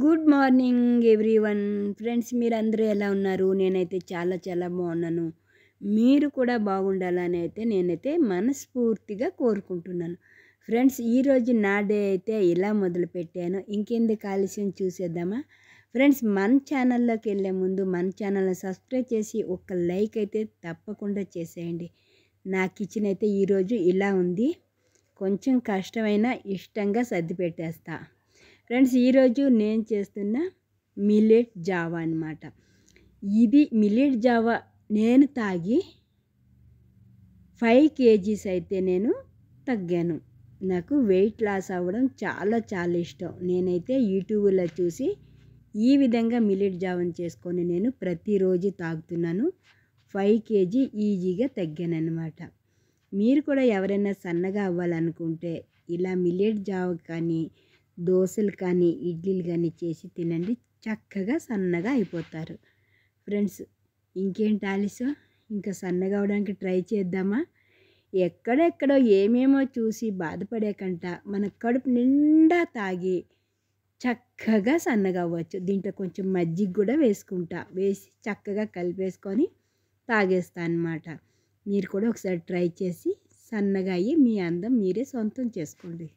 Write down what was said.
Good morning everyone. Friends, మీరందరూ ఎలా ఉన్నారు? నేనైతే చాలా చాలా బాగున్నాను. మీరు కూడా బాగుండాలని అయితే నేనైతే మనస్ఫూర్తిగా కోరుకుంటున్నాను. ఫ్రెండ్స్, ఈరోజు నా డే అయితే ఇలా మొదలుపెట్టాను. ఇంకెందుకు ఆలస్యం చూసేద్దామా? ఫ్రెండ్స్, మన ఛానల్లోకి వెళ్ళే ముందు మన ఛానల్ని సబ్స్క్రైబ్ చేసి ఒక లైక్ అయితే తప్పకుండా చేసేయండి. నా కిచెన్ అయితే ఈరోజు ఇలా ఉంది. కొంచెం కష్టమైన ఇష్టంగా సర్ది పెట్టేస్తా. ఫ్రెండ్స్, ఈరోజు నేను చేస్తున్న మిల్లెట్ జావా అన్నమాట. ఇది మిల్లెట్ జావా నేను తాగి 5 కేజీస్ అయితే నేను తగ్గాను. నాకు వెయిట్ లాస్ అవ్వడం చాలా చాలా ఇష్టం. నేనైతే యూట్యూబ్లో చూసి ఈ విధంగా మిల్లెట్ జావాని చేసుకొని నేను ప్రతిరోజు తాగుతున్నాను. 5 కేజీ ఈజీగా తగ్గాను అన్నమాట. మీరు కూడా ఎవరైనా సన్నగా అవ్వాలనుకుంటే ఇలా మిల్లెట్ జావా కానీ, దోశలు కానీ, ఇడ్లీలు కానీ చేసి తినండి. చక్కగా సన్నగా అయిపోతారు. ఫ్రెండ్స్, ఇంకేంటి ఆలస్యం? ఇంకా సన్నగా అవడానికి ట్రై చేద్దామా? ఎక్కడెక్కడో ఏమేమో చూసి బాధపడే కంట మన కడుపు నిండా తాగి చక్కగా సన్నగా అవ్వచ్చు. దీంట్లో కొంచెం మజ్జిగ కూడా వేసి చక్కగా కలిపేసుకొని తాగేస్తాను అన్నమాట. మీరు కూడా ఒకసారి ట్రై చేసి సన్నగా అయ్యి మీ అందం మీరే సొంతం చేసుకోండి.